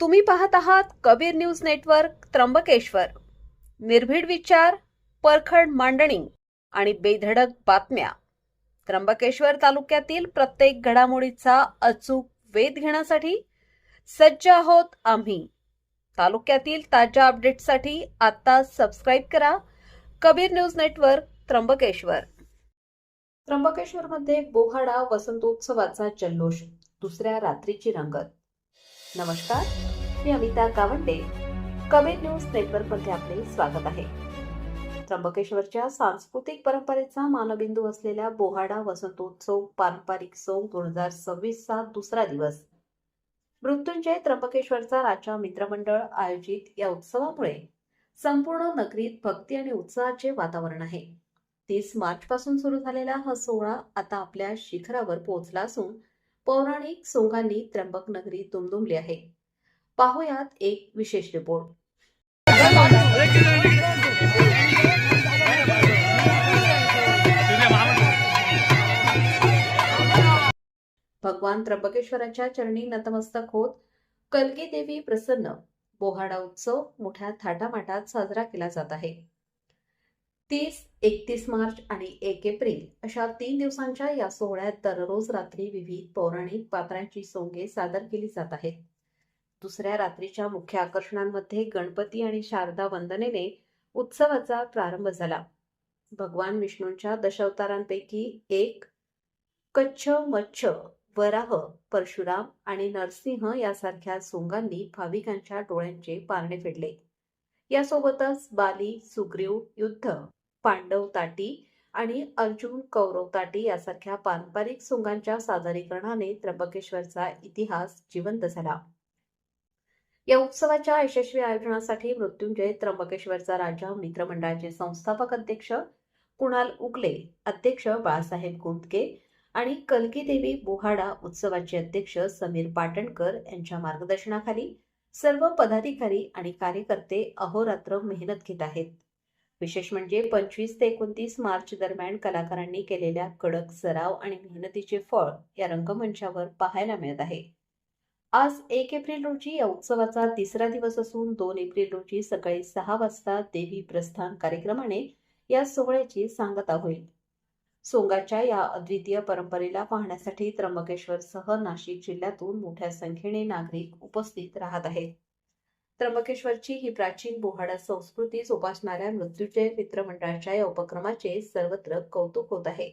तुम्ही पाहत आहात कबीर न्यूज नेटवर्क त्र्यंबकेश्वर. निर्भीड विचार, परखड मांडणी आणि बेधडक बातम्या. त्र्यंबकेश्वर तालुक्यातील प्रत्येक घडामोडीचा अचूक वेध घेण्यासाठी सज्ज आहोत आम्ही. तालुक्यातील ताज्या अपडेट्ससाठी आता सबस्क्राईब करा कबीर न्यूज नेटवर्क त्र्यंबकेश्वर. त्र्यंबकेश्वरमध्ये बोहाडा वसंतोत्सवाचा जल्लोष, दुसऱ्या रात्रीची रंगत. नमस्कार, मी अमिता गावंडे. कबीर न्यूज नेटवर्कमध्ये आपले स्वागत आहे. त्र्यंबकेश्वरच्या सांस्कृतिक परंपरेचा मानबिंदू असलेल्या बोहाडा वसंतोत्सव पारंपरिक सण 2026 चा दुसरा दिवस. मृत्युंजय त्र्यंबकेश्वरचा राजा मित्रमंडळ आयोजित या उत्सवामुळे संपूर्ण नगरीत भक्ती आणि उत्साहाचे वातावरण आहे. 30 मार्च पासून सुरू झालेला हा सोहळा आता आपल्या शिखरावर पोहोचला असून पौराणिक सोंगांनी त्र्यंबक नगरी दुमदुमली आहे. पाहुयात एक विशेष रिपोर्ट. भगवान त्र्यंबकेश्वराच्या चरणी नतमस्तक होत कलगी देवी प्रसन्न. बोहाडा उत्सव मोठ्या थाटामाटात साजरा केला जात आहे. 30, 31 मार्च आणि 1 एप्रिल अशा 3 दिवसांच्या या सोहळ्यात दररोज रात्री विविध पौराणिक पात्रांची सोंगे सादर केली जात आहेत. दुसऱ्या रात्रीच्या मुख्य आकर्षणांमध्ये गणपती आणि शारदा वंदनेने उत्सवाचा प्रारंभ झाला. भगवान विष्णूंच्या दशावतारांपैकी एक कच्छ, मच्छ, वराह, परशुराम आणि नरसिंह यासारख्या सोंगांनी भाविकांच्या डोळ्यांचे पारणे फेडले. यासोबतच बाली, सुग्रीव युद्ध, पांडव ताटी आणि अर्जुन कौरव ताटी यासारख्या पारंपरिक सोंगांच्या सादरीकरणाने त्र्यंबकेश्वरचा इतिहास जिवंत झाला. या उत्सवाच्या यशस्वी आयोजनासाठी मृत्युंजय त्र्यंबकेश्वरचा राजा मित्रमंडळाचे संस्थापक अध्यक्ष कुणाल उगले, अध्यक्ष बाळासाहेब गुंतके आणि कलगी देवी बोहाडा उत्सवाचे अध्यक्ष समीर पाटणकर यांच्या मार्गदर्शनाखाली सर्व पदाधिकारी आणि कार्यकर्ते अहोरात्र मेहनत घेत आहेत. विशेष म्हणजे 25 ते 29 मार्च दरम्यान कलाकारांनी केलेल्या कडक सराव आणि मेहनतीचे फळ या रंगमंचावर पाहायला मिळत आहे. आज 1 एप्रिल रोजी या उत्सवाचा तिसरा दिवस असून 2 एप्रिल रोजी सकाळी 6 वाजता देवी प्रस्थान कार्यक्रमाने या सोहळ्याची सांगता होईल. सोंगाच्या या अद्वितीय परंपरेला पाहण्यासाठी त्र्यंबकेश्वरसह नाशिक जिल्ह्यातून मोठ्या संख्येने नागरिक उपस्थित राहत आहेत. त्र्यंबकेश्वरची ही प्राचीन बोहाडा संस्कृती जोपासणाऱ्या मृत्युंजय मित्रमंडळाच्या या उपक्रमाचे सर्वत्र कौतुक होत आहे.